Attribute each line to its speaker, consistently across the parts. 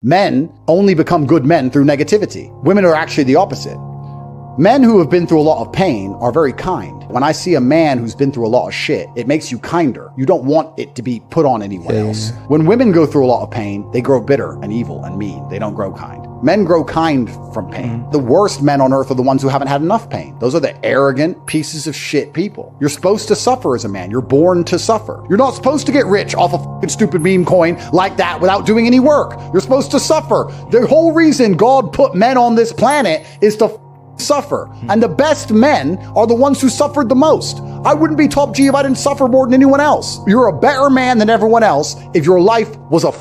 Speaker 1: Men only become good men through negativity. Women are actually the opposite. Men who have been through a lot of pain are very kind. When I see a man who's been through a lot of shit, it makes you kinder. You don't want it to be put on anyone else. When women go through a lot of pain, they grow bitter and evil and mean. They don't grow kind. Men grow kind from pain. The worst men on earth are the ones who haven't had enough pain. Those are the arrogant pieces of shit people. You're supposed to suffer as a man. You're born to suffer. You're not supposed to get rich off a fucking stupid meme coin like that without doing any work. You're supposed to suffer. The whole reason God put men on this planet is to suffer. And the best men are the ones who suffered the most. I wouldn't be top G if I didn't suffer more than anyone else. You're a better man than everyone else if your life was a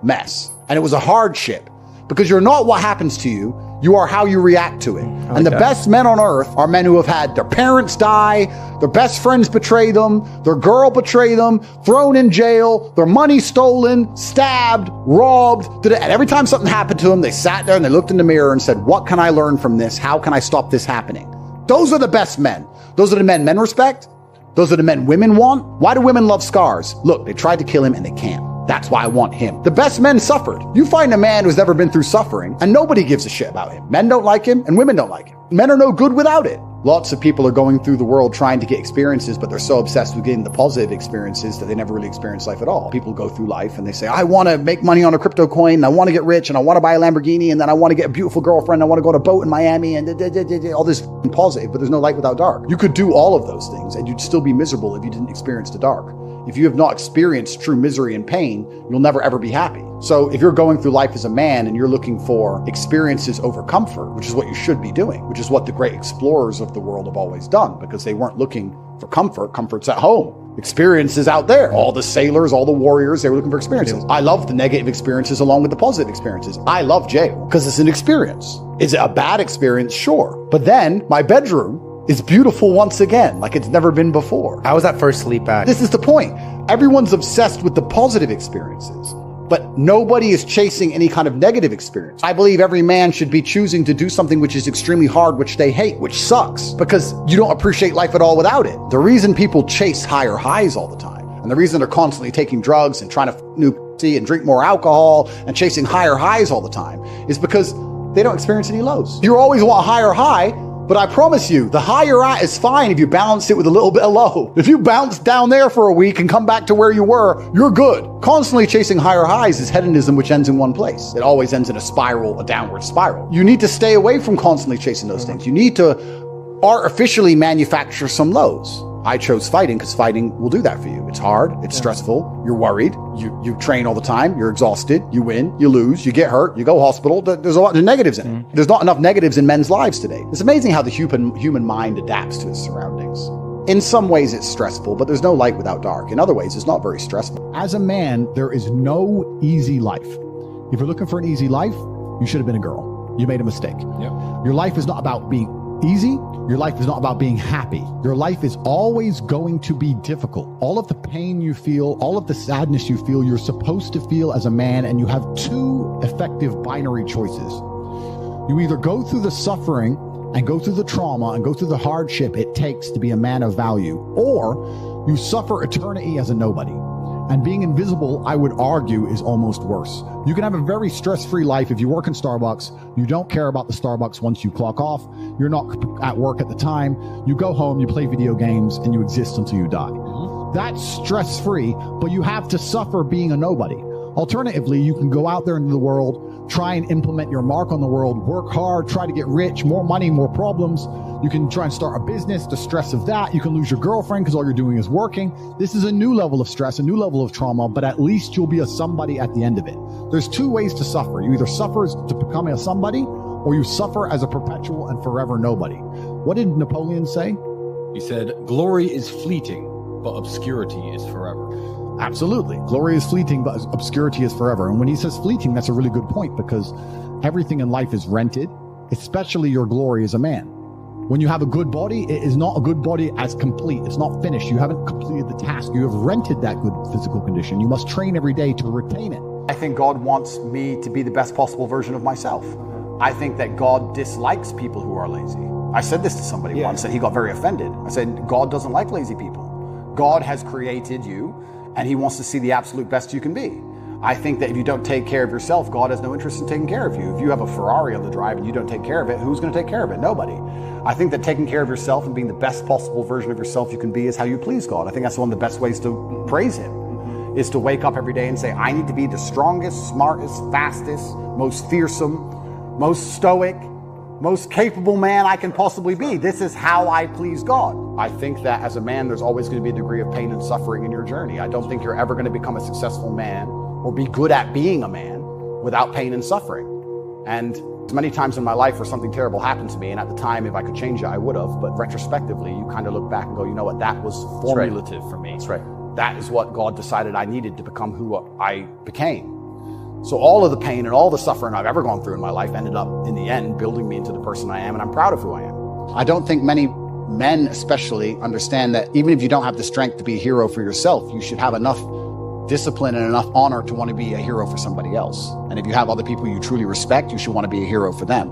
Speaker 1: mess and it was a hardship, because you're not what happens to you. You are how you react to it. And the best men on earth are men who have had their parents die, their best friends betray them, their girl betray them, thrown in jail, their money stolen, stabbed, robbed. And every time something happened to them, they sat there and they looked in the mirror and said, what can I learn from this? How can I stop this happening? Those are the best men. Those are the men respect. Those are the men women want. Why do women love scars? Look, they tried to kill him and they can't. That's why I want him. The best men suffered. You find a man who's never been through suffering and nobody gives a shit about him. Men don't like him and women don't like him. Men are no good without it. Lots of people are going through the world trying to get experiences, but they're so obsessed with getting the positive experiences that they never really experience life at all. People go through life and they say, I want to make money on a crypto coin, and I want to get rich, and I want to buy a Lamborghini, and then I want to get a beautiful girlfriend, I want to go on a boat in Miami, and all this positive, but there's no light without dark. You could do all of those things and you'd still be miserable if you didn't experience the dark. If you have not experienced true misery and pain, you'll never ever be happy. So if you're going through life as a man and you're looking for experiences over comfort, which is what you should be doing, which is what the great explorers of the world have always done, because they weren't looking for comfort. Comfort's at home. Experiences out there. All the sailors, all the warriors, they were looking for experiences. I love the negative experiences along with the positive experiences. I love jail because it's an experience. Is it a bad experience? Sure. But then my bedroom is beautiful once again, like it's never been before.
Speaker 2: How was that first sleep at?
Speaker 1: This is the point. Everyone's obsessed with the positive experiences, but nobody is chasing any kind of negative experience. I believe every man should be choosing to do something which is extremely hard, which they hate, which sucks, because you don't appreciate life at all without it. The reason people chase higher highs all the time, and the reason they're constantly taking drugs and trying to new pussy and drink more alcohol and chasing higher highs all the time, is because they don't experience any lows. You always want a higher high, but I promise you, the high you're at is fine if you balance it with a little bit of low. If you bounce down there for a week and come back to where you were, you're good. Constantly chasing higher highs is hedonism, which ends in one place. It always ends in a spiral, a downward spiral. You need to stay away from constantly chasing those things. You need to artificially manufacture some lows. I chose fighting because fighting will do that for you. It's hard, it's stressful, you're worried, you train all the time, you're exhausted, you win, you lose, you get hurt, you go hospital. There's a lot of negatives in it. There's not enough negatives in men's lives today. It's amazing how the human mind adapts to its surroundings. In some ways it's stressful, but there's no light without dark. In other ways, it's not very stressful.
Speaker 3: As a man, there is no easy life. If you're looking for an easy life, you should have been a girl. You made a mistake. Your life is not about being easy. Your life is not about being happy. Your life is always going to be difficult. All of the pain you feel, all of the sadness you feel, you're supposed to feel as a man, and you have two effective binary choices. You either go through the suffering and go through the trauma and go through the hardship it takes to be a man of value, or you suffer eternity as a nobody. And being invisible, I would argue, is almost worse. You can have a very stress-free life if you work in Starbucks. You don't care about the Starbucks once you clock off. You're not at work at the time. You go home, you play video games, and you exist until you die. That's stress-free, but you have to suffer being a nobody. Alternatively, you can go out there into the world, try and implement your mark on the world, work hard, try to get rich, more money, more problems. You can try and start a business, the stress of that. You can lose your girlfriend because all you're doing is working. This is a new level of stress, a new level of trauma, but at least you'll be a somebody at the end of it. There's two ways to suffer. You either suffer to become a somebody, or you suffer as a perpetual and forever nobody. What did Napoleon say?
Speaker 4: He said, glory is fleeting, but obscurity is forever.
Speaker 3: Absolutely. Glory is fleeting, but obscurity is forever. And when he says fleeting, that's a really good point, because everything in life is rented, especially your glory as a man. When you have a good body, it is not a good body as complete. It's not finished. You haven't completed the task. You have rented that good physical condition. You must train every day to retain it.
Speaker 1: I think God wants me to be the best possible version of myself. I think that God dislikes people who are lazy. I said this to somebody once and he got very offended. I said, God doesn't like lazy people. God has created you and he wants to see the absolute best you can be. I think that if you don't take care of yourself, God has no interest in taking care of you. If you have a Ferrari on the drive and you don't take care of it, who's going to take care of it? Nobody. I think that taking care of yourself and being the best possible version of yourself you can be is how you please God. I think that's one of the best ways to praise Him, is to wake up every day and say, I need to be the strongest, smartest, fastest, most fearsome, most stoic, most capable man I can possibly be. This is how I please God. I think that as a man, there's always going to be a degree of pain and suffering in your journey. I don't think you're ever going to become a successful man or be good at being a man without pain and suffering. And as many times in my life where something terrible happened to me, and at the time, if I could change it, I would have. But retrospectively, you kind of look back and go, you know what, that was formulative for me.
Speaker 3: That's right.
Speaker 1: That is what God decided I needed to become who I became. So all of the pain and all the suffering I've ever gone through in my life ended up, in the end, building me into the person I am, and I'm proud of who I am. I don't think many men especially understand that even if you don't have the strength to be a hero for yourself, you should have enough discipline and enough honor to want to be a hero for somebody else. And if you have other people you truly respect, you should want to be a hero for them.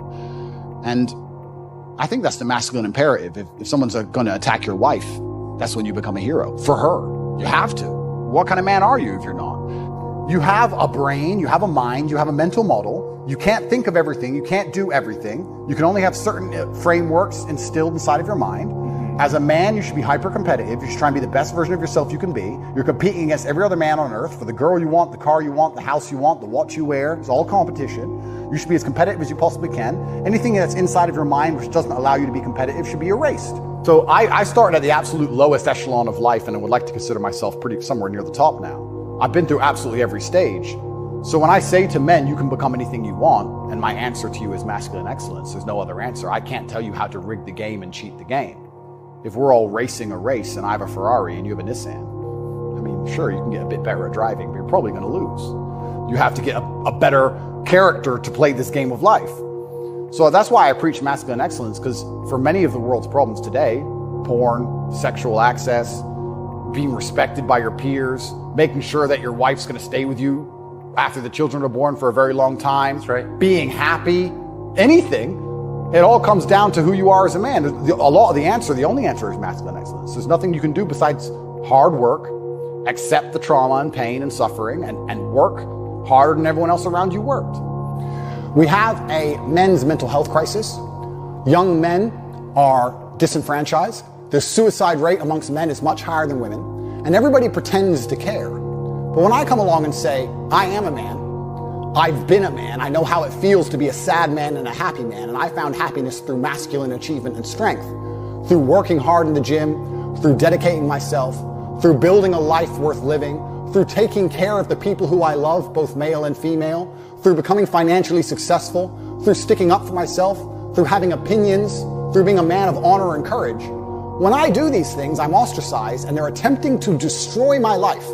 Speaker 1: And I think that's the masculine imperative. If someone's going to attack your wife, that's when you become a hero for her. You have to. What kind of man are you if you're not? You have a brain, you have a mind, you have a mental model. You can't think of everything. You can't do everything. You can only have certain frameworks instilled inside of your mind. As a man, you should be hyper-competitive. You should try and be the best version of yourself you can be. You're competing against every other man on earth for the girl you want, the car you want, the house you want, the watch you wear. It's all competition. You should be as competitive as you possibly can. Anything that's inside of your mind which doesn't allow you to be competitive should be erased. So I started at the absolute lowest echelon of life, and I would like to consider myself pretty somewhere near the top now. I've been through absolutely every stage. So when I say to men, you can become anything you want, and my answer to you is masculine excellence, there's no other answer. I can't tell you how to rig the game and cheat the game. If we're all racing a race and I have a Ferrari and you have a Nissan, I mean, sure, you can get a bit better at driving, but you're probably going to lose. You have to get a better character to play this game of life. So that's why I preach masculine excellence, because for many of the world's problems today, porn, sexual access, being respected by your peers, making sure that your wife's going to stay with you after the children are born for a very long time,
Speaker 3: that's right,
Speaker 1: being happy, anything. It all comes down to who you are as a man. The only answer is masculine excellence. There's nothing you can do besides hard work, accept the trauma and pain and suffering, and work harder than everyone else around you worked. We have a men's mental health crisis. Young men are disenfranchised. The suicide rate amongst men is much higher than women, and everybody pretends to care. But when I come along and say, I am a man, I've been a man, I know how it feels to be a sad man and a happy man, and I found happiness through masculine achievement and strength, through working hard in the gym, through dedicating myself, through building a life worth living, through taking care of the people who I love, both male and female, through becoming financially successful, through sticking up for myself, through having opinions, through being a man of honor and courage. When I do these things, I'm ostracized, and they're attempting to destroy my life.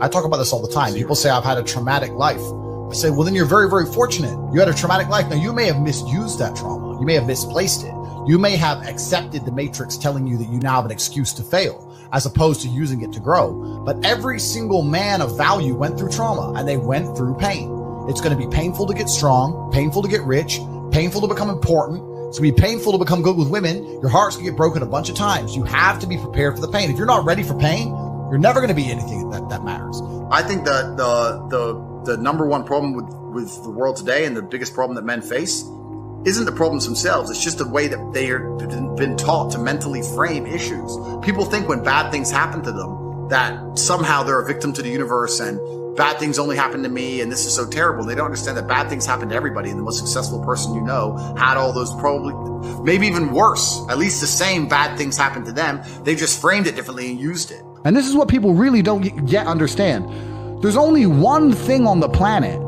Speaker 2: I talk about this all the time. People say I've had a traumatic life. I say, well, then you're very, very fortunate. You had a traumatic life. Now, you may have misused that trauma. You may have misplaced it. You may have accepted the matrix telling you that you now have an excuse to fail, as opposed to using it to grow. But every single man of value went through trauma, and they went through pain. It's going to be painful to get strong, painful to get rich, painful to become important. It's going to be painful to become good with women. Your heart's going to get broken a bunch of times. You have to be prepared for the pain. If you're not ready for pain, you're never going to be anything that matters.
Speaker 5: I think that the number one problem with the world today, and the biggest problem that men face, isn't the problems themselves. It's just the way that they are been taught to mentally frame issues. People think when bad things happen to them that somehow they're a victim to the universe and bad things only happen to me and this is so terrible. They don't understand that bad things happen to everybody, and the most successful person you know had all those, probably maybe even worse, at least the same bad things happened to them. They just framed it differently and used it.
Speaker 1: And this is what people really don't yet understand. There's only one thing on the planet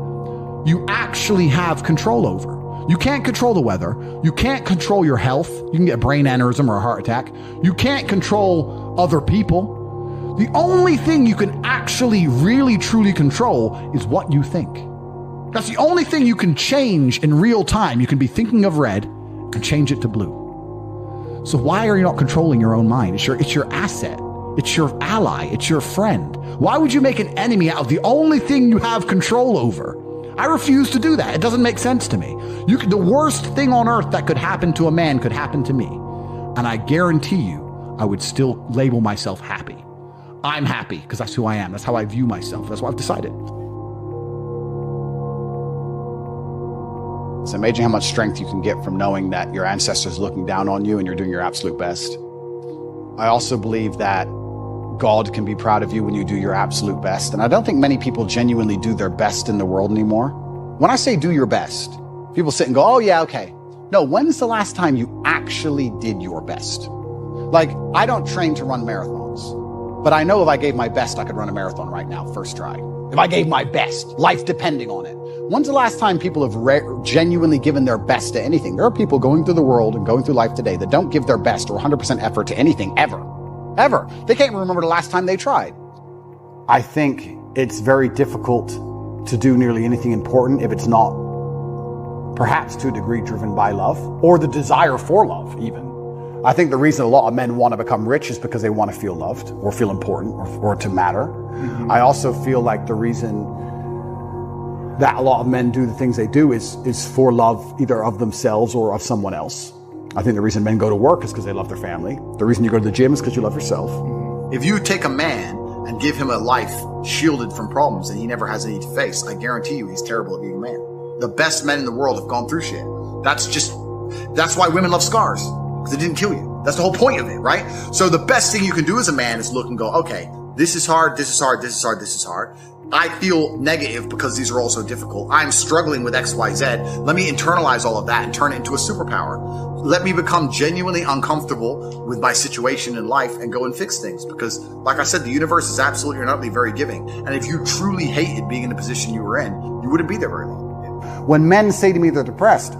Speaker 1: you actually have control over. You can't control the weather. You can't control your health. You can get a brain aneurysm or a heart attack. You can't control other people. The only thing you can actually really truly control is what you think. That's the only thing you can change in real time. You can be thinking of red and change it to blue. So why are you not controlling your own mind? It's your asset. It's your ally. It's your friend. Why would you make an enemy out of the only thing you have control over? I refuse to do that. It doesn't make sense to me. The worst thing on earth that could happen to a man could happen to me. And I guarantee you, I would still label myself happy. I'm happy because that's who I am. That's how I view myself. That's what I've decided. It's amazing how much strength you can get from knowing that your ancestors are looking down on you and you're doing your absolute best. I also believe that God can be proud of you when you do your absolute best. And I don't think many people genuinely do their best in the world anymore. When I say do your best, people sit and go, oh yeah, okay. No, when's the last time you actually did your best? Like, I don't train to run marathons, but I know if I gave my best, I could run a marathon right now, first try. If I gave my best, life depending on it. When's the last time people have genuinely given their best to anything? There are people going through the world and going through life today that don't give their best or 100% effort to anything ever. Ever. They can't remember the last time they tried. I think it's very difficult to do nearly anything important if it's not, perhaps to a degree, driven by love or the desire for love even. I think the reason a lot of men want to become rich is because they want to feel loved or feel important or to matter. Mm-hmm. I also feel like the reason that a lot of men do the things they do is for love, either of themselves or of someone else. I think the reason men go to work is because they love their family. The reason you go to the gym is because you love yourself.
Speaker 5: If you take a man and give him a life shielded from problems and he never has any to face, I guarantee you he's terrible at being a man. The best men in the world have gone through shit. That's why women love scars, because it didn't kill you. That's the whole point of it, right? So the best thing you can do as a man is look and go, okay, this is hard, this is hard, this is hard, this is hard. I feel negative because these are all so difficult. I'm struggling with X, Y, Z. Let me internalize all of that and turn it into a superpower. Let me become genuinely uncomfortable with my situation in life and go and fix things. Because, like I said, the universe is absolutely and utterly very giving. And if you truly hated being in the position you were in, you wouldn't be there very long.
Speaker 1: When men say to me they're depressed,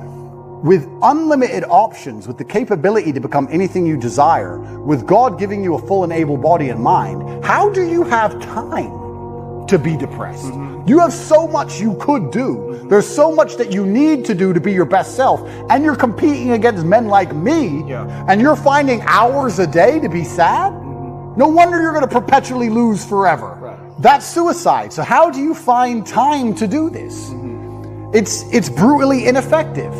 Speaker 1: with unlimited options, with the capability to become anything you desire, with God giving you a full and able body and mind, how do you have time to be depressed? Mm-hmm. You have so much you could do. There's so much that you need to do to be your best self. And you're competing against men like me. Yeah. And you're finding hours a day to be sad. Mm-hmm. No wonder you're going to perpetually lose forever. Right. That's suicide. So how do you find time to do this? Mm-hmm. It's brutally ineffective.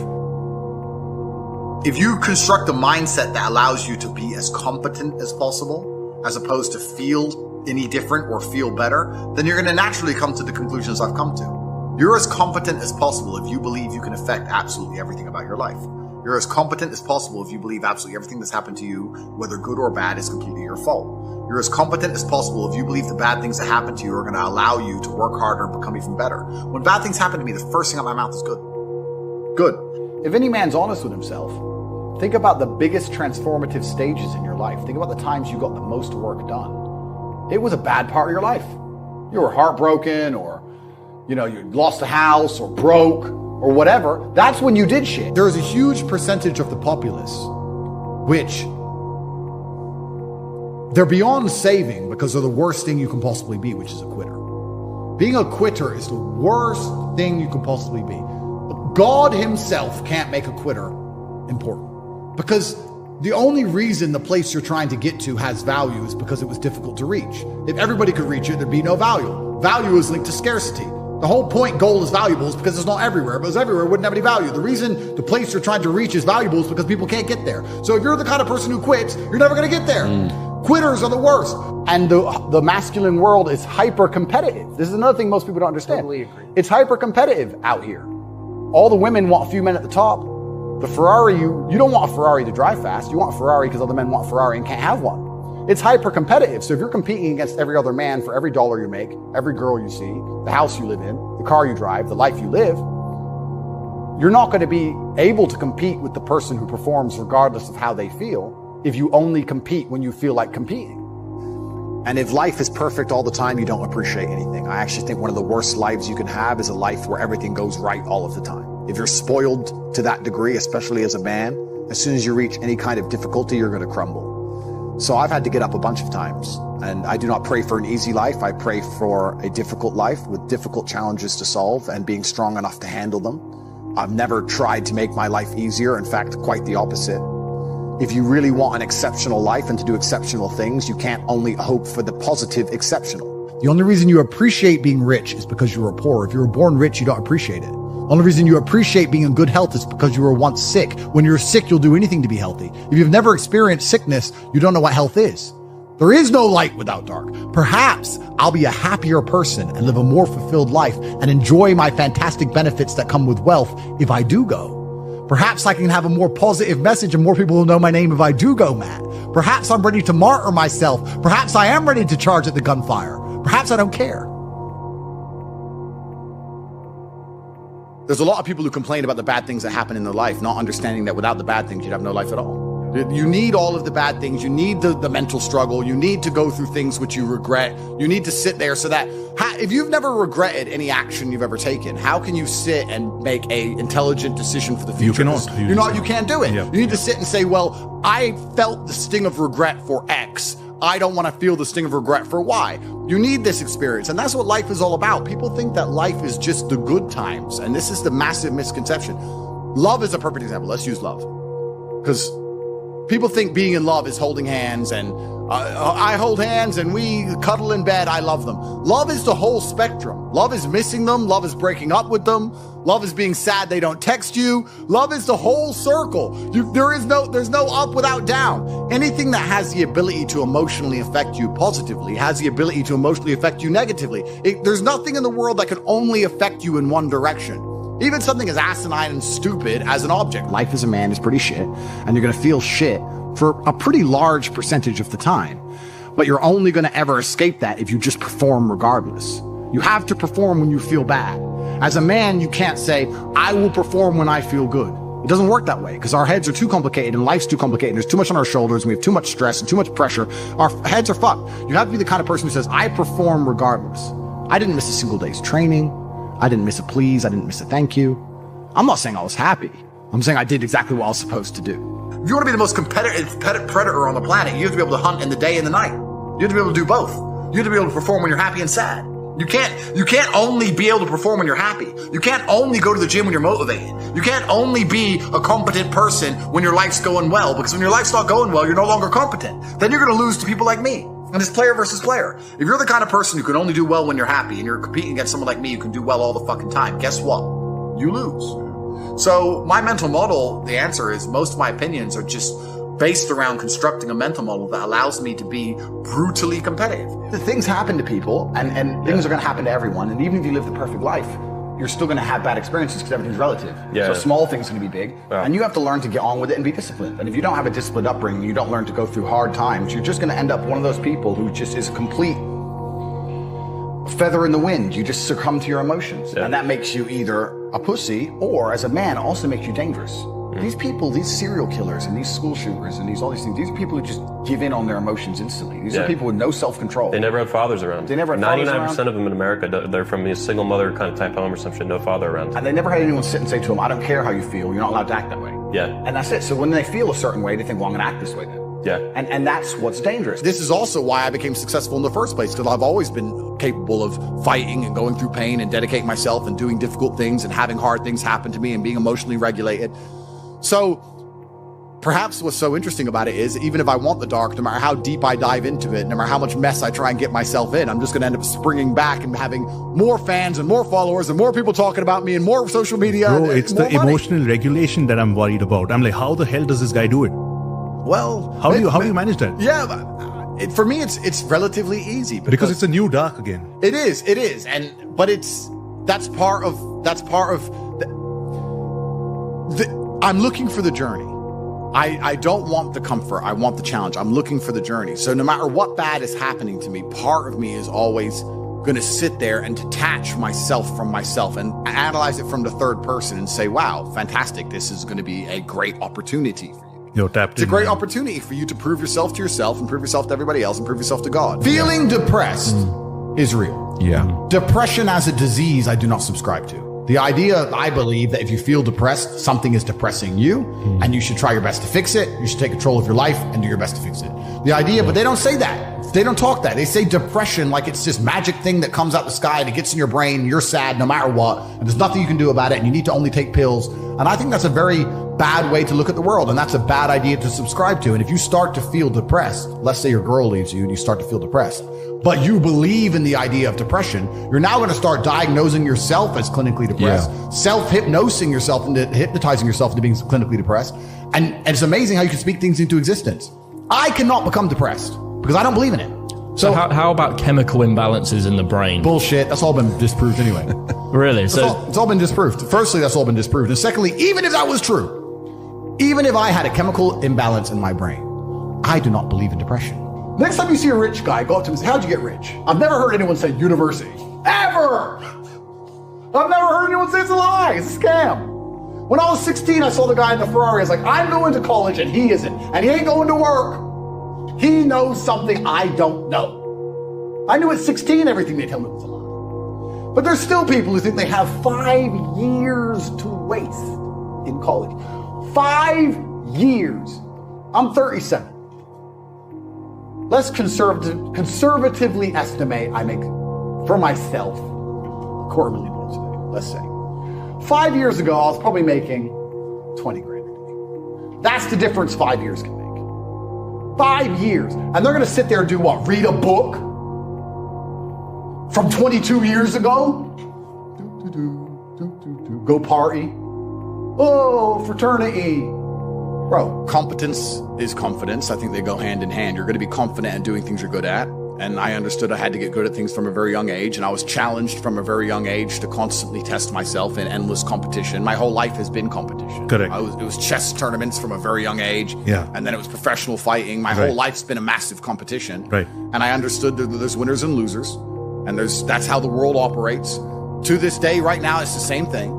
Speaker 5: If you construct a mindset that allows you to be as competent as possible, as opposed to feel any different or feel better, then you're going to naturally come to the conclusions I've come to. You're as competent as possible if you believe you can affect absolutely everything about your life. You're as competent as possible if you believe absolutely everything that's happened to you, whether good or bad, is completely your fault. You're as competent as possible if you believe the bad things that happen to you are going to allow you to work harder and become even better. When bad things happen to me, the first thing out of my mouth is good. Good.
Speaker 1: If any man's honest with himself, think about the biggest transformative stages in your life. Think about the times you got the most work done. It was a bad part of your life. You were heartbroken, or, you lost a house, or broke, or whatever. That's when you did shit.
Speaker 3: There is a huge percentage of the populace which they're beyond saving because they're the worst thing you can possibly be, which is a quitter. Being a quitter is the worst thing you can possibly be. God himself can't make a quitter important, because the only reason the place you're trying to get to has value is because it was difficult to reach. If everybody could reach it, there'd be no value. Value is linked to scarcity. The whole point gold is valuable is because it's not everywhere. If it was everywhere, it wouldn't have any value. The reason the place you're trying to reach is valuable is because people can't get there. So if you're the kind of person who quits, you're never going to get there. Quitters are the worst.
Speaker 1: And the masculine world is hyper competitive. This is another thing most people don't understand.
Speaker 6: Totally agree.
Speaker 1: It's hyper competitive out here. All the women want a few men at the top. The Ferrari, you don't want a Ferrari to drive fast. You want a Ferrari because other men want a Ferrari and can't have one. It's hyper competitive. So if you're competing against every other man for every dollar you make, every girl you see, the house you live in, the car you drive, the life you live, you're not going to be able to compete with the person who performs regardless of how they feel if you only compete when you feel like competing. And if life is perfect all the time, you don't appreciate anything. I actually think one of the worst lives you can have is a life where everything goes right all of the time. If you're spoiled to that degree, especially as a man, as soon as you reach any kind of difficulty, you're going to crumble. So I've had to get up a bunch of times, and I do not pray for an easy life. I pray for a difficult life with difficult challenges to solve and being strong enough to handle them. I've never tried to make my life easier. In fact, quite the opposite. If you really want an exceptional life and to do exceptional things, you can't only hope for the positive exceptional.
Speaker 3: The only reason you appreciate being rich is because you were poor. If you were born rich, you don't appreciate it. The only reason you appreciate being in good health is because you were once sick. When you're sick, you'll do anything to be healthy. If you've never experienced sickness, you don't know what health is. There is no light without dark. Perhaps I'll be a happier person and live a more fulfilled life and enjoy my fantastic benefits that come with wealth if I do go. Perhaps I can have a more positive message and more people will know my name if I do go, Matt. Perhaps I'm ready to martyr myself. Perhaps I am ready to charge at the gunfire. Perhaps I don't care.
Speaker 1: There's a lot of people who complain about the bad things that happen in their life, not understanding that without the bad things, you'd have no life at all. You need all of the bad things. You need the mental struggle. You need to go through things which you regret. You need to sit there so that if you've never regretted any action you've ever taken, how can you sit and make a intelligent decision for the future? You can't do it.
Speaker 6: Yeah.
Speaker 1: You need to sit and say, well, I felt the sting of regret for X. I don't want to feel the sting of regret for Y. You need this experience. And that's what life is all about. People think that life is just the good times. And this is the massive misconception. Love is a perfect example. Let's use love. Because people think being in love is holding hands and I hold hands and we cuddle in bed. I love them. Love is the whole spectrum. Love is missing them. Love is breaking up with them. Love is being sad they don't text you. Love is the whole circle. There's no up without down. Anything that has the ability to emotionally affect you positively has the ability to emotionally affect you negatively. There's nothing in the world that can only affect you in one direction. Even something as asinine and stupid as an object. Life as a man is pretty shit, and you're going to feel shit for a pretty large percentage of the time. But you're only going to ever escape that if you just perform regardless. You have to perform when you feel bad. As a man, you can't say, I will perform when I feel good. It doesn't work that way because our heads are too complicated and life's too complicated. There's too much on our shoulders and we have too much stress and too much pressure. Our heads are fucked. You have to be the kind of person who says, I perform regardless. I didn't miss a single day's training. I didn't miss a please. I didn't miss a thank you. I'm not saying I was happy. I'm saying I did exactly what I was supposed to do.
Speaker 5: If you want to be the most competitive predator on the planet, you have to be able to hunt in the day and the night. You have to be able to do both. You have to be able to perform when you're happy and sad. You can't only be able to perform when you're happy. You can't only go to the gym when you're motivated. You can't only be a competent person when your life's going well, because when your life's not going well, you're no longer competent. Then you're going to lose to people like me. And it's player versus player. If you're the kind of person who can only do well when you're happy and you're competing against someone like me who can do well all the fucking time, guess what? You lose. So my mental model, the answer is most of my opinions are just based around constructing a mental model that allows me to be brutally competitive.
Speaker 1: The things happen to people and things are going to happen to everyone. And even if you live the perfect life, you're still going to have bad experiences because everything's relative.
Speaker 6: Yeah.
Speaker 1: So small things are going to be big. Yeah. And you have to learn to get on with it and be disciplined. And if you don't have a disciplined upbringing, you don't learn to go through hard times, you're just going to end up one of those people who just is a complete feather in the wind. You just succumb to your emotions. Yeah. And that makes you either a pussy or, as a man, also makes you dangerous. These people, these serial killers and these school shooters and all these things, these are people who just give in on their emotions instantly. These are people with no self-control.
Speaker 6: They never had fathers around.
Speaker 1: They never had fathers around.
Speaker 6: 99% of them in America, they're from a single mother kind of type home or some shit, no father around.
Speaker 1: And they never had anyone sit and say to them, I don't care how you feel, you're not allowed to act that way.
Speaker 6: Yeah.
Speaker 1: And that's it. So when they feel a certain way, they think, well, I'm going to act this way then.
Speaker 6: Yeah.
Speaker 1: And that's what's dangerous. This is also why I became successful in the first place, because I've always been capable of fighting and going through pain and dedicating myself and doing difficult things and having hard things happen to me and being emotionally regulated. So perhaps what's so interesting about it is, even if I want the dark, no matter how deep I dive into it, no matter how much mess I try and get myself in, I'm just going to end up springing back and having more fans and more followers and more people talking about me and more social media.
Speaker 7: Bro, it's the emotional regulation that I'm worried about. I'm like, how the hell does this guy do it?
Speaker 1: Well,
Speaker 7: how do you manage that?
Speaker 1: Yeah, for me, it's relatively easy
Speaker 7: because it's a new dark again.
Speaker 1: It is, but that's part of I'm looking for the journey. I don't want the comfort. I want the challenge. I'm looking for the journey. So no matter what bad is happening to me, part of me is always going to sit there and detach myself from myself and analyze it from the third person and say, wow, fantastic. This is going to be a great opportunity for you. It's a great opportunity for you to prove yourself to yourself and prove yourself to everybody else and prove yourself to God. Feeling depressed is real.
Speaker 3: Yeah.
Speaker 1: Depression as a disease, I do not subscribe to. The idea, I believe, that if you feel depressed, something is depressing you, and you should try your best to fix it. You should take control of your life and do your best to fix it. The idea, but they don't say that. They don't talk that. They say depression like it's this magic thing that comes out the sky and it gets in your brain. You're sad no matter what, and there's nothing you can do about it, and you need to only take pills. And I think that's a very bad way to look at the world, and that's a bad idea to subscribe to. And if you start to feel depressed, let's say your girl leaves you and you start to feel depressed, but you believe in the idea of depression, you're now going to start diagnosing yourself as clinically depressed, self-hypnosing yourself into hypnotizing yourself into being clinically depressed. And it's amazing how you can speak things into existence. I cannot become depressed.
Speaker 2: because I don't believe in it.
Speaker 8: So how about chemical imbalances in the brain?
Speaker 2: Bullshit. That's all been disproved anyway.
Speaker 8: Really?
Speaker 2: It's all been disproved. Firstly, that's all been disproved. And secondly, even if that was true, even if I had a chemical imbalance in my brain, I do not believe in depression.
Speaker 1: Next time you see a rich guy, go up to him and say, how'd you get rich? I've never heard anyone say university. Ever! I've never heard anyone say it's a lie. It's a scam. When I was 16, I saw the guy in the Ferrari. I was like, I'm going to college and he isn't. And he ain't going to work. He knows something I don't know. I knew at 16 everything they tell me was a lie. But there's still people who think they have 5 years to waste in college. 5 years. I'm 37. Let's conservatively estimate I make for myself $250,000 today, let's say. 5 years ago, I was probably making 20 grand. That's the difference 5 years can make. 5 years. And they're going to sit there and do what? Read a book from 22 years ago? Go party? Oh, fraternity. Bro.
Speaker 5: Competence is confidence. I think they go hand in hand. You're going to be confident in doing things you're good at. And I understood I had to get good at things from a very young age. And I was challenged from a very young age to constantly test myself in endless competition. My whole life has been competition.
Speaker 7: Correct.
Speaker 5: It was chess tournaments from a very young age.
Speaker 7: Yeah.
Speaker 5: And then it was professional fighting. My whole life's been a massive competition.
Speaker 7: Right.
Speaker 5: And I understood that there's winners and losers. And that's how the world operates. To this day, right now, it's the same thing.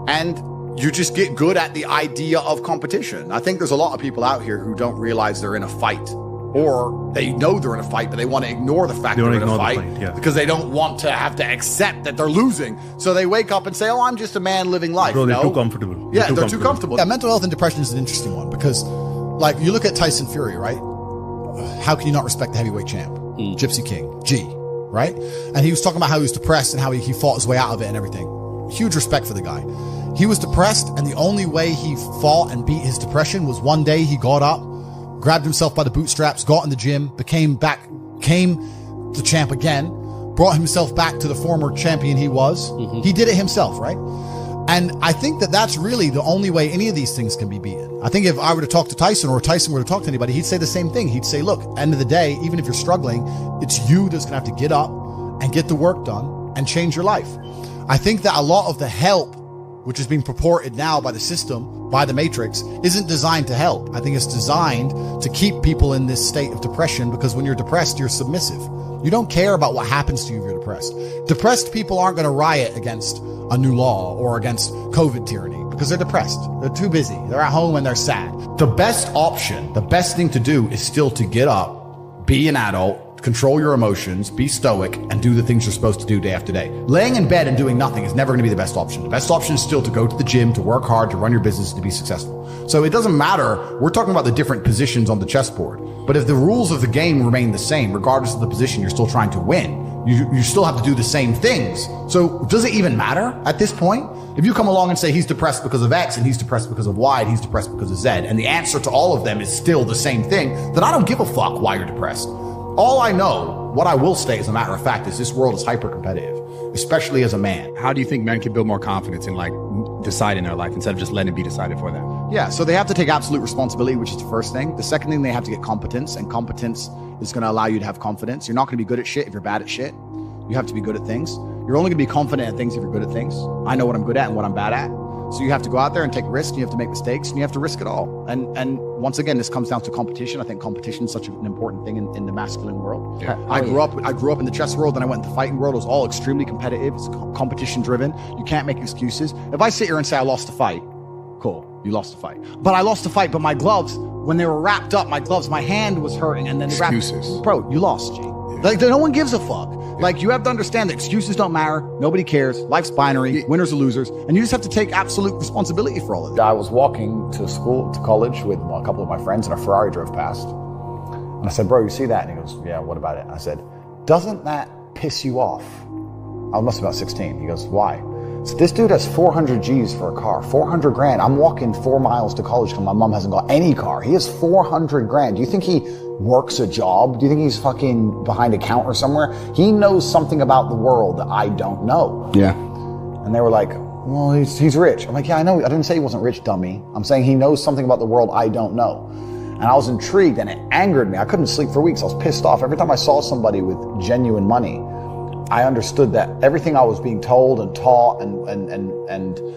Speaker 5: And you just get good at the idea of competition. I think there's a lot of people out here who don't realize they're in a fight. Or they know they're in a fight, but they want to ignore the fact they're in a fight because they don't want to have to accept that they're losing. So they wake up and say, oh, I'm just a man living life.
Speaker 7: Bro, they're too comfortable.
Speaker 5: They're too comfortable.
Speaker 2: Yeah, mental health and depression is an interesting one because, like, you look at Tyson Fury, right? How can you not respect the heavyweight champ? Gypsy King, G, right? And he was talking about how he was depressed and how he fought his way out of it and everything. Huge respect for the guy. He was depressed, and the only way he fought and beat his depression was one day he got up, grabbed himself by the bootstraps, got in the gym, became the champ again, brought himself back to the former champion he was. He did it himself, right? And I think that that's really the only way any of these things can be beaten. I think if I were to talk to Tyson or Tyson were to talk to anybody, he'd say the same thing. He'd say, look, end of the day, even if you're struggling, it's you that's going to have to get up and get the work done and change your life. I think that a lot of the help, which is being purported now by the system, by the Matrix, isn't designed to help. I think it's designed to keep people in this state of depression because when you're depressed, you're submissive. You don't care about what happens to you if you're depressed. Depressed people aren't going to riot against a new law or against COVID tyranny because they're depressed. They're too busy. They're at home and they're sad. The best option, the best thing to do is still to get up, be an adult, control your emotions, be stoic, and do the things you're supposed to do day after day. Laying in bed and doing nothing is never going to be the best option. The best option is still to go to the gym, to work hard, to run your business, to be successful. So it doesn't matter. We're talking about the different positions on the chessboard. But if the rules of the game remain the same, regardless of the position you're still trying to win, you still have to do the same things. So does it even matter at this point? If you come along and say he's depressed because of X and he's depressed because of Y and he's depressed because of Z, and the answer to all of them is still the same thing, then I don't give a fuck why you're depressed. All I know, what I will say as a matter of fact, is this world is hyper competitive, especially as a man.
Speaker 9: How do you think men can build more confidence in like deciding their life instead of just letting it be decided for them?
Speaker 1: Yeah, so they have to take absolute responsibility, which is the first thing. The second thing, they have to get competence, and competence is going to allow you to have confidence. You're not going to be good at shit if you're bad at shit. You have to be good at things. You're only going to be confident at things if you're good at things. I know what I'm good at and what I'm bad at. So you have to go out there and take risks, and you have to make mistakes, and you have to risk it all. And once again, this comes down to competition. I think competition is such an important thing in the masculine world. Yeah. I grew up in the chess world, and I went in the fighting world. It was all extremely competitive. It's competition driven. You can't make excuses. If I sit here and say I lost a fight, cool, you lost a fight. But I lost a fight, but my gloves, when they were wrapped up, my hand was hurting, and then they
Speaker 9: excuses.
Speaker 1: Bro, you lost, G. Like, no one gives a fuck. Like, you have to understand that excuses don't matter. Nobody cares. Life's binary. Winners or losers. And you just have to take absolute responsibility for all of it.
Speaker 10: I was walking to college with a couple of my friends, and a Ferrari drove past. And I said, bro, you see that? And he goes, yeah, what about it? I said, doesn't that piss you off? I must be about 16. He goes, why? So this dude has 400 G's for a car, 400 grand. I'm walking 4 miles to college because my mom hasn't got any car. He has 400 grand. Do you think he works a job? Do you think he's fucking behind a counter somewhere? He knows something about the world that I don't know.
Speaker 9: Yeah.
Speaker 10: And they were like, well, he's rich. I'm like, yeah, I know. I didn't say he wasn't rich, dummy. I'm saying he knows something about the world I don't know. And I was intrigued and it angered me. I couldn't sleep for weeks. I was pissed off. Every time I saw somebody with genuine money, I understood that everything I was being told and taught and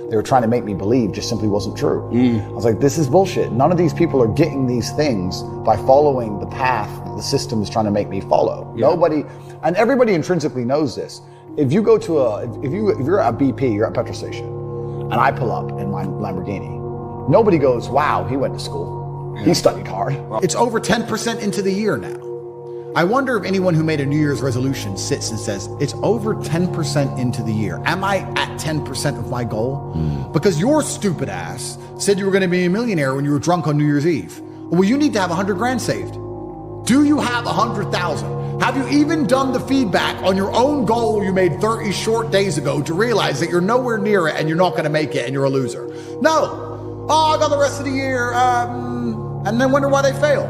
Speaker 10: they were trying to make me believe just simply wasn't true. I was like, this is bullshit. None of these people are getting these things by following the path that the system is trying to make me follow. Nobody, and everybody intrinsically knows this. If you go to if you're at BP, you're at a petrol station, and I pull up in my Lamborghini, nobody goes, wow, he went to school. He studied hard.
Speaker 2: It's over 10% into the year now. I wonder if anyone who made a New Year's resolution sits and says, it's over 10% into the year. Am I at 10% of my goal? Because your stupid ass said you were going to be a millionaire when you were drunk on New Year's Eve. Well, you need to have 100 grand saved. Do you have 100,000? Have you even done the feedback on your own goal you made 30 short days ago to realize that you're nowhere near it and you're not going to make it and you're a loser? No. Oh, I got the rest of the year. And then wonder why they fail.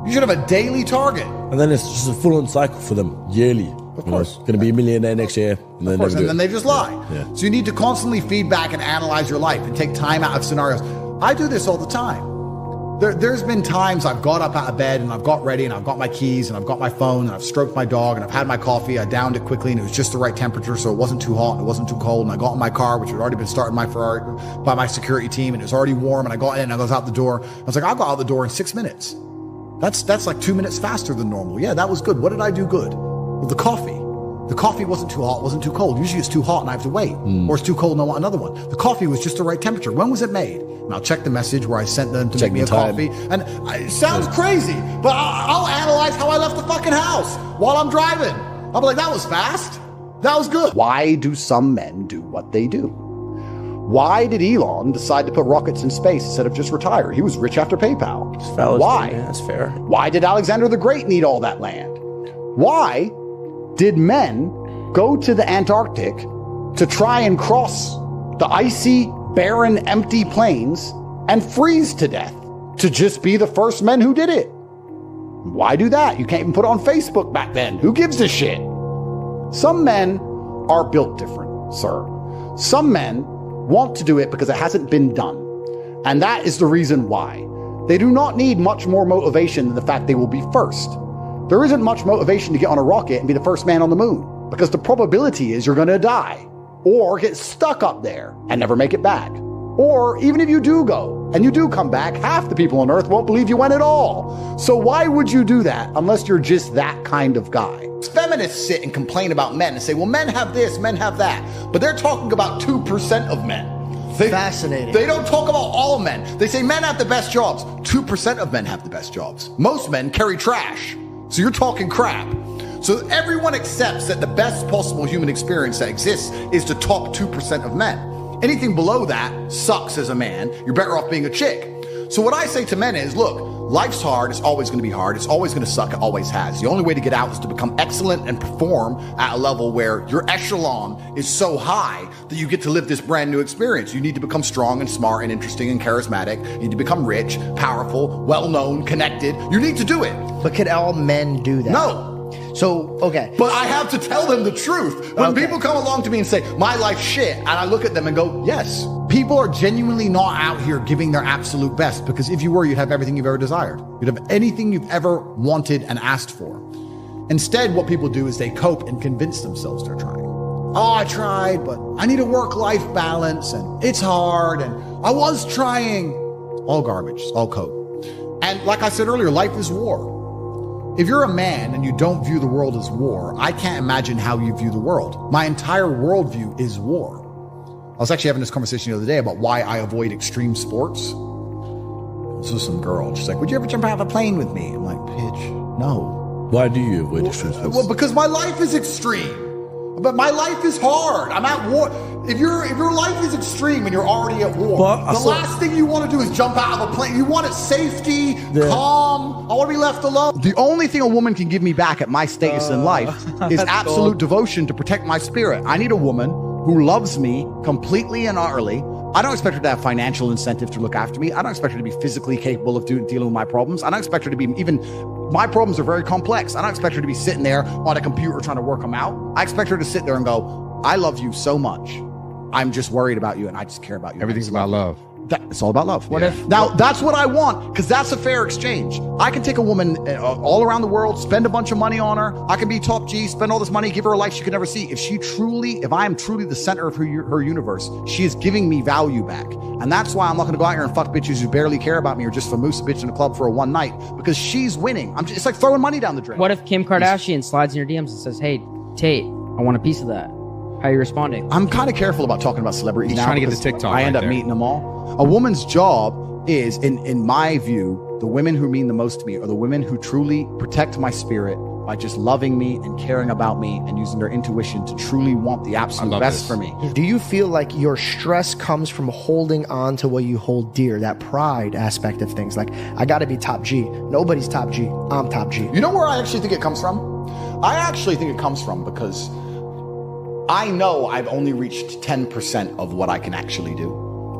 Speaker 2: You should have a daily target.
Speaker 11: And then it's just a full-on cycle for them, yearly.
Speaker 2: Of course.
Speaker 11: Going to be a millionaire next year.
Speaker 2: And then they just lie. Yeah. So you need to constantly feedback and analyze your life and take time out of scenarios. I do this all the time. There's been times I've got up out of bed and I've got ready and I've got my keys and I've got my phone and I've stroked my dog and I've had my coffee. I downed it quickly and it was just the right temperature so it wasn't too hot and it wasn't too cold. And I got in my car, which had already been started my Ferrari by my security team, and it was already warm, and I got in and I was out the door. I was like, I'll go out the door in 6 minutes. That's like 2 minutes faster than normal. Yeah, that was good. What did I do good? Well, the coffee. The coffee wasn't too hot, wasn't too cold. Usually it's too hot and I have to wait. Or it's too cold and I want another one. The coffee was just the right temperature. When was it made? And I'll check the message where I sent them to make me a coffee. And it sounds crazy, but I'll analyze how I left the fucking house while I'm driving. I'll be like, that was fast. That was good.
Speaker 1: Why do some men do what they do? Why did Elon decide to put rockets in space instead of just retire? He was rich after PayPal. Why?
Speaker 8: That's fair.
Speaker 1: Why did Alexander the Great need all that land? Why did men go to the Antarctic to try and cross the icy, barren, empty plains and freeze to death to just be the first men who did it? Why do that? You can't even put it on Facebook back then. Who gives a shit? Some men are built different, sir. Some men want to do it because it hasn't been done. And that is the reason why. They do not need much more motivation than the fact they will be first. There isn't much motivation to get on a rocket and be the first man on the moon, because the probability is you're going to die or get stuck up there and never make it back. Or even if you do go and you do come back, half the people on Earth won't believe you went at all. So why would you do that unless you're just that kind of guy?
Speaker 2: Feminists sit and complain about men and say, well, men have this, men have that. But they're talking about 2% of men.
Speaker 12: Fascinating.
Speaker 2: They don't talk about all men. They say men have the best jobs. 2% of men have the best jobs. Most men carry trash. So you're talking crap. So everyone accepts that the best possible human experience that exists is the top 2% of men. Anything below that sucks as a man. You're better off being a chick. So what I say to men is, look, life's hard. It's always going to be hard. It's always going to suck. It always has. The only way to get out is to become excellent and perform at a level where your echelon is so high that you get to live this brand new experience. You need to become strong and smart and interesting and charismatic. You need to become rich, powerful, well-known, connected. You need to do it.
Speaker 12: But can all men do that?
Speaker 2: No.
Speaker 12: So, okay.
Speaker 2: But I have to tell them the truth. When people come along to me and say, my life's shit, and I look at them and go, yes. People are genuinely not out here giving their absolute best, because if you were, you'd have everything you've ever desired. You'd have anything you've ever wanted and asked for. Instead, what people do is they cope and convince themselves they're trying. Oh, I tried, but I need a work-life balance, and it's hard, and I was trying. All garbage, all cope. And like I said earlier, life is war. If you're a man and you don't view the world as war, I can't imagine how you view the world. My entire worldview is war. I was actually having this conversation the other day about why I avoid extreme sports. This was some girl. She's like, would you ever jump out of a plane with me? I'm like, bitch, no.
Speaker 11: Why do you avoid extreme sports?
Speaker 2: Well, because my life is extreme. But my life is hard. I'm at war. If your life is extreme and you're already at war, the last thing you want to do is jump out of a plane. You want it safety, calm. I want to be left alone.
Speaker 1: The only thing a woman can give me back at my status in life is absolute devotion to protect my spirit. I need a woman who loves me completely and utterly. I don't expect her to have financial incentive to look after me. I don't expect her to be physically capable of dealing with my problems. I don't expect her to be my problems are very complex. I don't expect her to be sitting there on a computer trying to work them out. I expect her to sit there and go, I love you so much. I'm just worried about you and I just care about you.
Speaker 9: Everything's about love.
Speaker 3: It's all about love.
Speaker 1: What if now that's what I want, because that's a fair exchange. I can take a woman all around the world, spend a bunch of money on her. I can be top G, spend all this money, give her a life she could never see. If I am truly the center of her universe, she is giving me value back. And that's why I'm not going to go out here and fuck bitches who barely care about me or just vamoose a bitch in a club for a one night, because she's winning. It's like throwing money down the drain.
Speaker 13: What if Kim Kardashian slides in your DMs and says, "Hey, Tate, I want a piece of that"? How are you responding?
Speaker 1: I'm kind of careful about talking about celebrities now.
Speaker 9: Trying to get the TikTok.
Speaker 1: I end up meeting them all. A woman's job is, in my view, the women who mean the most to me are the women who truly protect my spirit by just loving me and caring about me and using their intuition to truly want the absolute best for me.
Speaker 12: Do you feel like your stress comes from holding on to what you hold dear, that pride aspect of things? Like, I got to be top G. Nobody's top G. I'm top G.
Speaker 1: You know where I actually think it comes from? I actually think it comes from because I know I've only reached 10% of what I can actually do.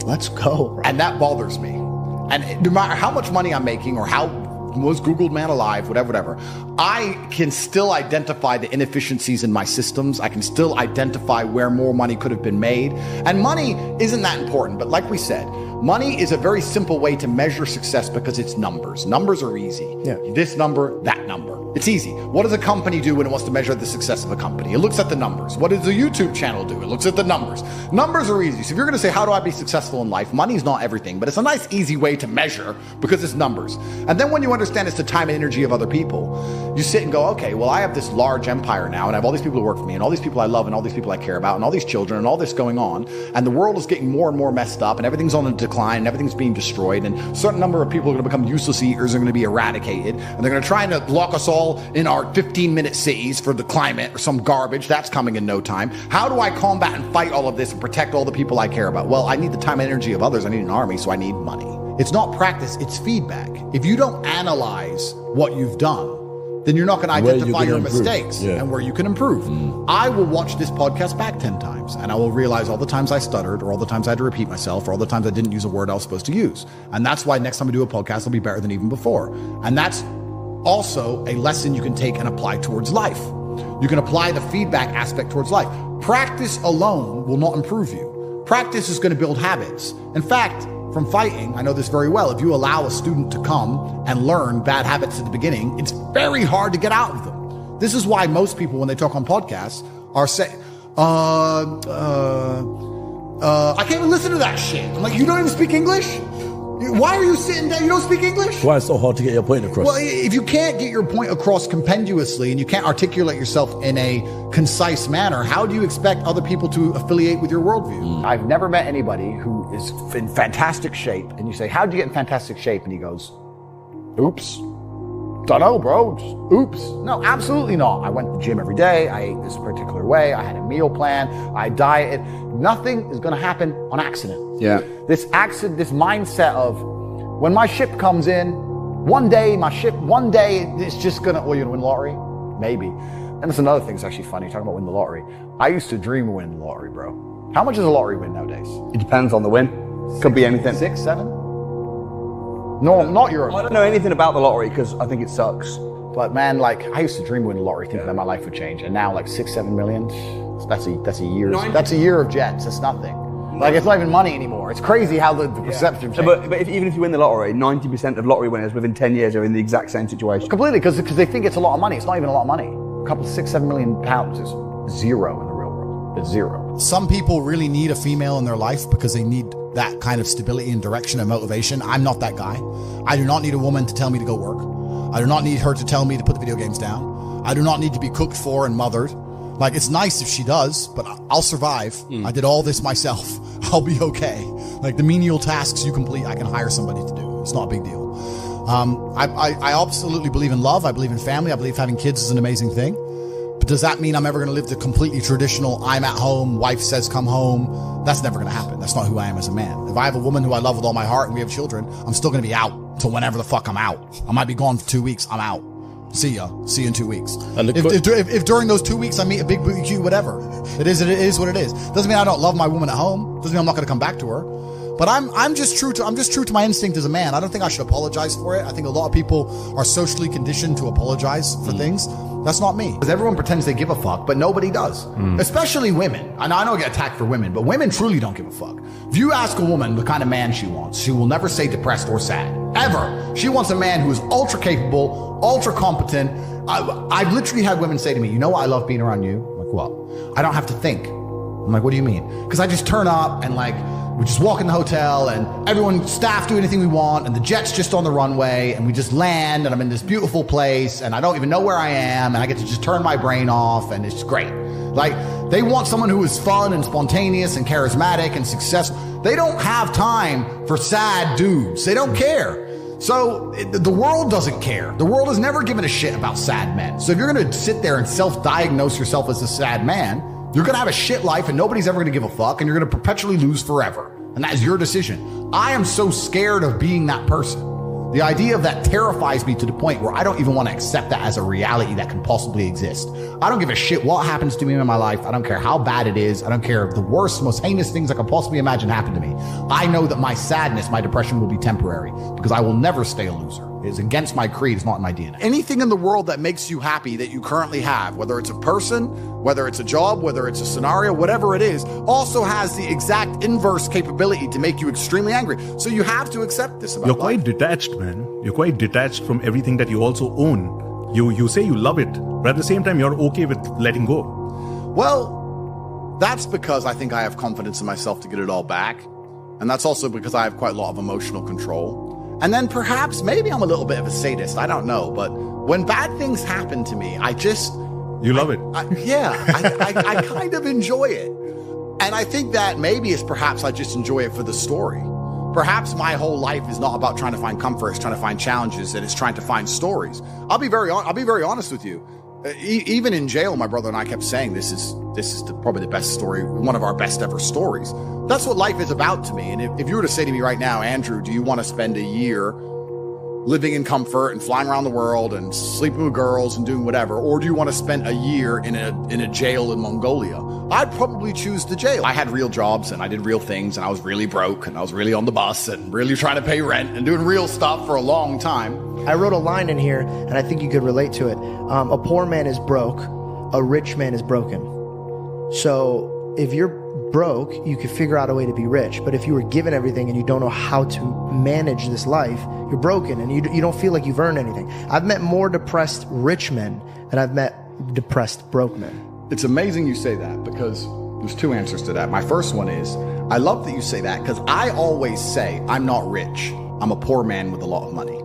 Speaker 12: Let's go. Bro.
Speaker 1: And that bothers me. And no matter how much money I'm making or how most Googled man alive, whatever, I can still identify the inefficiencies in my systems. I can still identify where more money could have been made. And money isn't that important. But like we said, money is a very simple way to measure success because it's numbers. Numbers are easy.
Speaker 12: Yeah.
Speaker 1: This number, that number. It's easy. What does a company do when it wants to measure the success of a company? It looks at the numbers. What does a YouTube channel do? It looks at the numbers. Numbers are easy. So if you're going to say, how do I be successful in life? Money's not everything, but it's a nice, easy way to measure because it's numbers. And then when you understand it's the time and energy of other people, you sit and go, okay, well, I have this large empire now, and I have all these people who work for me, and all these people I love, and all these people I care about, and all these children, and all this going on, and the world is getting more and more messed up, and everything's on a decline, and everything's being destroyed, and a certain number of people are going to become useless eaters, are going to be eradicated, and they're going to try and lock us all in our 15-minute cities for the climate or some garbage. That's coming in no time. How do I combat and fight all of this and protect all the people I care about? Well, I need the time and energy of others. I need an army, so I need money. It's not practice, it's feedback. If you don't analyze what you've done, then you're not going to identify your mistakes and where you can improve. I will watch this podcast back 10 times and I will realize all the times I stuttered or all the times I had to repeat myself or all the times I didn't use a word I was supposed to use. And that's why next time I do a podcast, it'll be better than even before. And that's also a lesson you can take and apply towards life. You can apply the feedback aspect towards life. Practice alone will not improve you. Practice is going to build habits. In fact, from fighting, I know this very well. If you allow a student to come and learn bad habits at the beginning, it's very hard to get out of them. This is why most people, when they talk on podcasts, are saying, I can't even listen to that shit. I'm like, you don't even speak English? Why are you sitting down? You don't speak English?
Speaker 11: Why it's so hard to get your point across?
Speaker 1: Well, if you can't get your point across compendiously and you can't articulate yourself in a concise manner, how do you expect other people to affiliate with your worldview?
Speaker 10: I've never met anybody who is in fantastic shape, and you say, how'd you get in fantastic shape? And he goes, oops. Dunno, bro. Just, oops. No, absolutely not. I went to the gym every day. I ate this particular way. I had a meal plan. I dieted. Nothing is going to happen on accident.
Speaker 9: Yeah.
Speaker 10: This mindset of when my ship comes in, one day it's just going to, well, you're going to win the lottery? Maybe. And that's another thing that's actually funny, talking about winning the lottery. I used to dream of winning the lottery, bro. How much does a lottery win nowadays?
Speaker 14: It depends on the win. Could be anything.
Speaker 10: 6, 7? No, not Europe.
Speaker 14: I don't know anything about the lottery because I think it sucks.
Speaker 10: But man, like, I used to dream of winning the lottery, thinking that my life would change. And now, like, 6, 7 million, that's a year. That's a year of jets. It's nothing. Like, it's not even money anymore. It's crazy how the perception changes.
Speaker 14: But even if you win the lottery, 90% of lottery winners within 10 years are in the exact same situation.
Speaker 10: Completely, because they think it's a lot of money. It's not even a lot of money. A couple of 6, 7 million pounds is zero in the real world. It's zero.
Speaker 2: Some people really need a female in their life because they need that kind of stability and direction and motivation. I'm not that guy. I do not need a woman to tell me to go work. I do not need her to tell me to put the video games down. I do not need to be cooked for and mothered. Like, it's nice if she does, but I'll survive. I did all this myself. I'll be okay. Like, the menial tasks you complete, I can hire somebody to do. It's not a big deal. I absolutely believe in love. I believe in family. I believe having kids is an amazing thing. But does that mean I'm ever going to live the completely traditional, I'm at home, wife says come home? That's never going to happen. That's not who I am as a man. If I have a woman who I love with all my heart and we have children, I'm still going to be out till whenever the fuck I'm out. I might be gone for 2 weeks. I'm out. See ya. See you in 2 weeks. And if during those 2 weeks I meet a big booty cute, whatever. It is what it is. Doesn't mean I don't love my woman at home. Doesn't mean I'm not going to come back to her. But I'm just true to my instinct as a man. I don't think I should apologize for it. I think a lot of people are socially conditioned to apologize for things.
Speaker 1: That's not me. Because everyone pretends they give a fuck, but nobody does. Especially women. And I know I get attacked for women, but women truly don't give a fuck. If you ask a woman the kind of man she wants, she will never say depressed or sad. Ever. She wants a man who is ultra capable, ultra competent. I've literally had women say to me, you know what I love being around you? I'm like, what? I don't have to think. I'm like, what do you mean? Because I just turn up and like, we just walk in the hotel and everyone, staff do anything we want and the jet's just on the runway and we just land and I'm in this beautiful place and I don't even know where I am and I get to just turn my brain off and it's great. Like, they want someone who is fun and spontaneous and charismatic and successful. They don't have time for sad dudes. They don't care. So the world doesn't care. The world has never given a shit about sad men. So if you're going to sit there and self-diagnose yourself as a sad man, you're going to have a shit life and nobody's ever going to give a fuck and you're going to perpetually lose forever. And that is your decision. I am so scared of being that person. The idea of that terrifies me to the point where I don't even want to accept that as a reality that can possibly exist. I don't give a shit what happens to me in my life. I don't care how bad it is. I don't care if the worst, most heinous things I can possibly imagine happen to me. I know that my sadness, my depression will be temporary because I will never stay a loser. It is against my creed. It's not in my DNA. Anything in the world that makes you happy that you currently have, whether it's a person, whether it's a job, whether it's a scenario, whatever it is, also has the exact inverse capability to make you extremely angry. So you have to accept this about
Speaker 7: You're
Speaker 1: life.
Speaker 7: quite detached, man. You're quite detached from everything that you also own. You say you love it, but at the same time, you're okay with letting go.
Speaker 1: Well, that's because I think I have confidence in myself to get it all back. And that's also because I have quite a lot of emotional control. And then perhaps, maybe I'm a little bit of a sadist. I don't know. But when bad things happen to me,
Speaker 7: You love it.
Speaker 1: I kind of enjoy it. And I think that maybe it's perhaps I just enjoy it for the story. Perhaps my whole life is not about trying to find comfort. It's trying to find challenges and it's trying to find stories. I'll be very honest with you. Even in jail, my brother and I kept saying this is probably the best story, one of our best ever stories. That's what life is about to me. And if you were to say to me right now, Andrew, do you want to spend a year living in comfort and flying around the world and sleeping with girls and doing whatever, or do you want to spend a year in a jail in Mongolia? I'd probably choose the jail. I had real jobs and I did real things and I was really broke and I was really on the bus and really trying to pay rent and doing real stuff for a long time.
Speaker 12: I wrote a line in here and I think you could relate to it. A poor man is broke, a rich man is broken. So if you're broke, you could figure out a way to be rich. But if you were given everything and you don't know how to manage this life, you're broken and you don't feel like you've earned anything. I've met more depressed rich men than I've met depressed broke men.
Speaker 1: It's amazing you say that because there's two answers to that. My first one is, I love that you say that because I always say I'm not rich. I'm a poor man with a lot of money.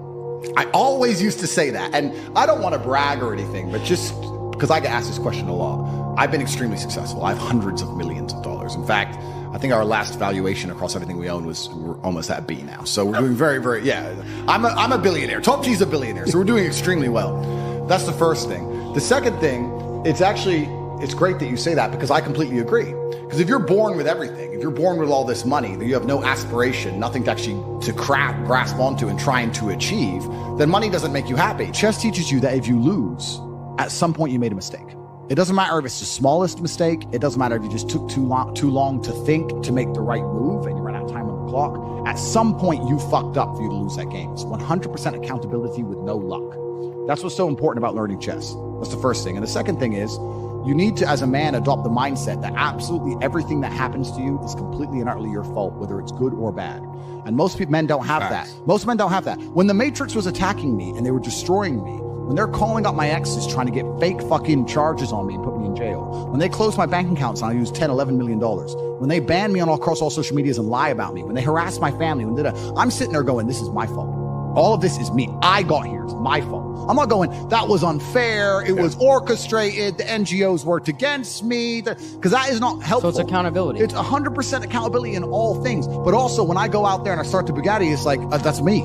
Speaker 1: I always used to say that. And I don't want to brag or anything, but just because I get asked this question a lot. I've been extremely successful. I have hundreds of millions of dollars. In fact, I think our last valuation across everything we own we're almost at B now. So we're doing very, very, I'm a billionaire. Top G's a billionaire. So we're doing extremely well. That's the first thing. The second thing, it's great that you say that because I completely agree. Because if you're born with everything, if you're born with all this money, that you have no aspiration, nothing to actually grasp onto and trying to achieve, then money doesn't make you happy. Chess teaches you that if you lose, at some point you made a mistake. It doesn't matter if it's the smallest mistake. It doesn't matter if you just took too long to think to make the right move and you ran out of time on the clock. At some point, you fucked up for you to lose that game. It's 100% accountability with no luck. That's what's so important about learning chess. That's the first thing. And the second thing is, you need to, as a man, adopt the mindset that absolutely everything that happens to you is completely and utterly your fault, whether it's good or bad. And most men don't have that. Most men don't have that. When the Matrix was attacking me and they were destroying me, when they're calling up my exes trying to get fake fucking charges on me and put me in jail, when they close my bank accounts and I use $10, $11 million, when they ban me across all social medias and lie about me, when they harass my family, I'm sitting there going, this is my fault. All of this is me. I got here. It's my fault. I'm not going, that was unfair. It was orchestrated. The NGOs worked against me. Because that is not helpful.
Speaker 13: So it's accountability.
Speaker 1: It's 100% accountability in all things. But also when I go out there and I start the Bugatti, it's like, that's me.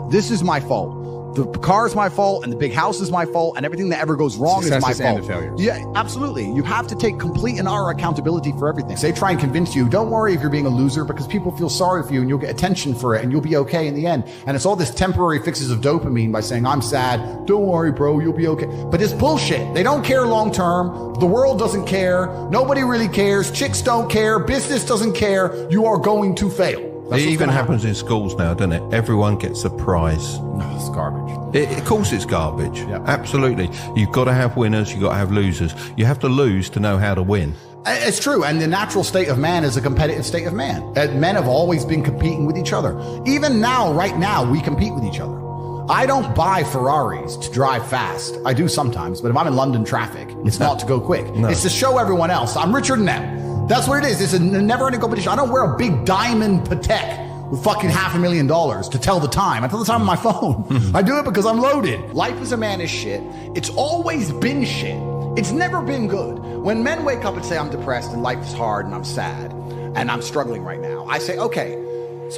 Speaker 1: This is my fault. The car is my fault, and the big house is my fault, and everything that ever goes wrong is my fault.
Speaker 9: And failure.
Speaker 1: Yeah, absolutely. You have to take complete and utter accountability for everything. They try and convince you, don't worry if you're being a loser, because people feel sorry for you, and you'll get attention for it, and you'll be okay in the end. And it's all this temporary fixes of dopamine by saying, I'm sad. Don't worry, bro. You'll be okay. But it's bullshit. They don't care long term. The world doesn't care. Nobody really cares. Chicks don't care. Business doesn't care. You are going to fail.
Speaker 15: It even happens in schools now, doesn't it? Everyone gets a prize.
Speaker 2: No, it's garbage.
Speaker 15: Of course it's garbage. Absolutely. You've got to have winners, you've got to have losers. You have to lose to know how to win.
Speaker 2: It's true, and the natural state of man is a competitive state of man. Men have always been competing with each other. Even now, right now, we compete with each other. I don't buy Ferraris to drive fast. I do sometimes, but if I'm in London traffic, it's not to go quick.
Speaker 15: No.
Speaker 2: It's to show everyone else I'm richer than them. That's what it is. It's a never-ending competition. I don't wear a big diamond Patek with fucking $500,000 to tell the time. I tell the time on my phone. I do it because I'm loaded. Life as a man is shit. It's always been shit. It's never been good. When men wake up and say, I'm depressed and life is hard and I'm sad and I'm struggling right now, I say, okay,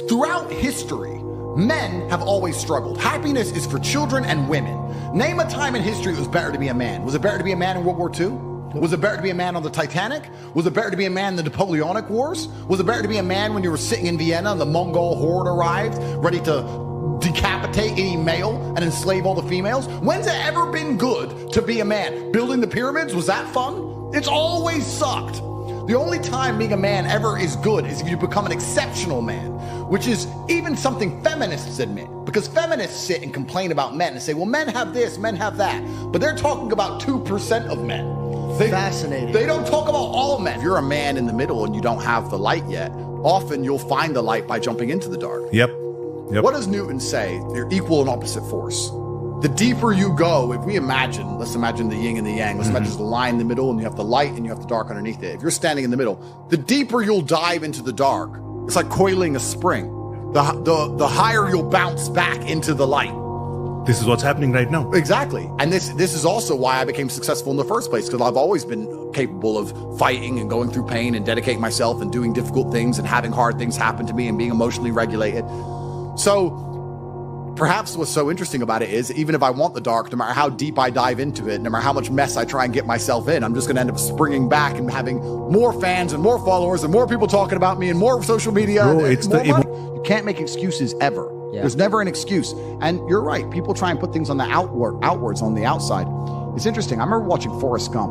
Speaker 2: throughout history, men have always struggled. Happiness is for children and women. Name a time in history it was better to be a man. Was it better to be a man in World War II? Was it better to be a man on the Titanic? Was it better to be a man in the Napoleonic Wars? Was it better to be a man when you were sitting in Vienna and the Mongol horde arrived, ready to decapitate any male and enslave all the females? When's it ever been good to be a man? Building the pyramids, was that fun? It's always sucked. The only time being a man ever is good is if you become an exceptional man, which is even something feminists admit. Because feminists sit and complain about men and say, well, men have this, men have that. But they're talking about 2% of men.
Speaker 12: Fascinating.
Speaker 2: They don't talk about all men. If you're a man in the middle and you don't have the light yet, often you'll find the light by jumping into the dark.
Speaker 7: Yep.
Speaker 2: What does Newton say? They're equal and opposite force. The deeper you go, if we imagine, let's imagine the yin and the yang. Let's imagine there's a line in the middle and you have the light and you have the dark underneath it. If you're standing in the middle, the deeper you'll dive into the dark, it's like coiling a spring. The higher you'll bounce back into the light.
Speaker 7: This is what's happening right now.
Speaker 2: Exactly. And this is also why I became successful in the first place, because I've always been capable of fighting and going through pain and dedicating myself and doing difficult things and having hard things happen to me and being emotionally regulated. So perhaps what's so interesting about it is, even if I want the dark, no matter how deep I dive into it, no matter how much mess I try and get myself in, I'm just going to end up springing back and having more fans and more followers and more people talking about me and more social media.
Speaker 7: Bro,
Speaker 2: and
Speaker 7: it's
Speaker 2: more
Speaker 7: the
Speaker 2: money. You can't make excuses ever.
Speaker 13: Yeah.
Speaker 2: There's never an excuse. And you're right. People try and put things on the outwards on the outside. It's interesting. I remember watching Forrest Gump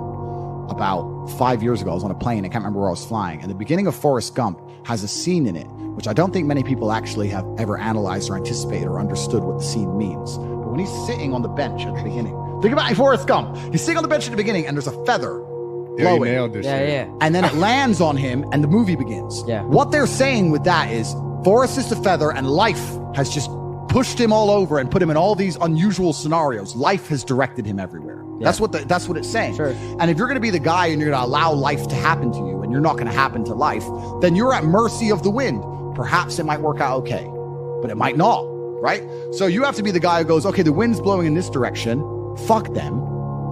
Speaker 2: about 5 years ago. I was on a plane. I can't remember where I was flying. And the beginning of Forrest Gump has a scene in it, which I don't think many people actually have ever analyzed or anticipated or understood what the scene means. But when he's sitting on the bench at the beginning, think about Forrest Gump. He's sitting on the bench at the beginning and there's a feather blowing.
Speaker 13: Yeah.
Speaker 2: And then it lands on him and the movie begins.
Speaker 13: Yeah.
Speaker 2: What they're saying with that is Forrest is the feather and life has just pushed him all over and put him in all these unusual scenarios. Life has directed him everywhere.
Speaker 13: Yeah.
Speaker 2: That's what it's saying.
Speaker 13: Sure.
Speaker 2: And if you're going to be the guy and you're going to allow life to happen to you and you're not going to happen to life, then you're at mercy of the wind. Perhaps it might work out okay, but it might not, right? So you have to be the guy who goes, okay, the wind's blowing in this direction. Fuck them.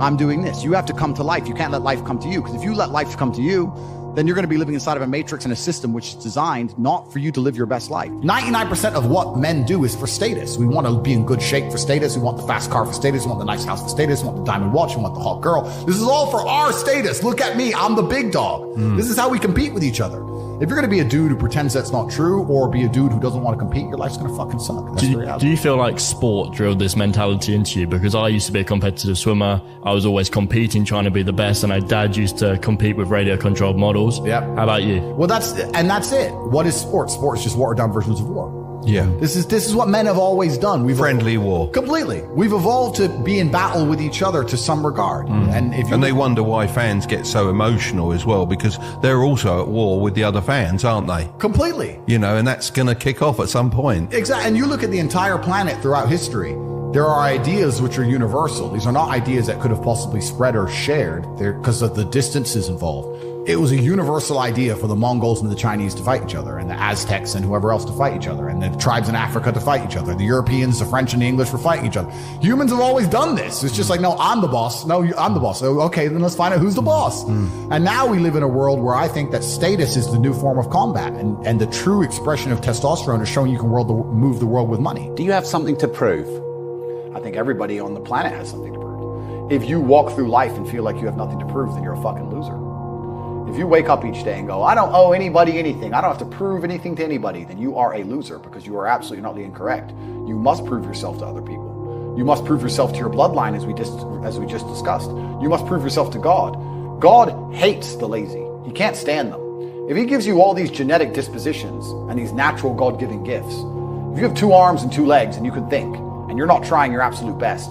Speaker 2: I'm doing this. You have to come to life. You can't let life come to you, because if you let life come to you, then you're going to be living inside of a matrix and a system which is designed not for you to live your best life. 99% of what men do is for status. We want to be in good shape for status. We want the fast car for status. We want the nice house for status. We want the diamond watch. We want the hot girl. This is all for our status. Look at me. I'm the big dog. This is how we compete with each other. If you're going to be a dude who pretends that's not true, or be a dude who doesn't want to compete, your life's going to fucking suck. That's the reality.
Speaker 8: Do you feel like sport drilled this mentality into you? Because I used to be a competitive swimmer. I was always competing, trying to be the best, and my dad used to compete with radio-controlled models.
Speaker 2: Yeah.
Speaker 8: How about you?
Speaker 2: Well, that's it. What is sport? Sport is just watered-down versions of war.
Speaker 15: Yeah.
Speaker 2: This is what men have always done.
Speaker 15: Friendly war.
Speaker 2: Completely. We've evolved to be in battle with each other to some regard. And
Speaker 15: they wonder why fans get so emotional as well, because they're also at war with the other fans, aren't they?
Speaker 2: Completely.
Speaker 15: You know, and that's going to kick off at some point.
Speaker 2: Exactly. And you look at the entire planet throughout history, there are ideas which are universal. These are not ideas that could have possibly spread or shared because of the distances involved. It was a universal idea for the Mongols and the Chinese to fight each other, and the Aztecs and whoever else to fight each other, and the tribes in Africa to fight each other. The Europeans, the French, and the English were fighting each other. Humans have always done this. It's just like, no, I'm the boss. No, I'm the boss. So, okay, then let's find out who's the boss. And now we live in a world where I think that status is the new form of combat, and the true expression of testosterone is showing you can move the world with money.
Speaker 1: Do you have something to prove? I think everybody on the planet has something to prove. If you walk through life and feel like you have nothing to prove, then you're a fucking loser. If you wake up each day and go, I don't owe anybody anything, I don't have to prove anything to anybody, then you are a loser, because you are absolutely not incorrect. You must prove yourself to other people. You must prove yourself to your bloodline, as we just discussed. You must prove yourself to God. God hates the lazy. He can't stand them. If he gives you all these genetic dispositions and these natural God-given gifts, if you have 2 arms and 2 legs and you can think, and you're not trying your absolute best,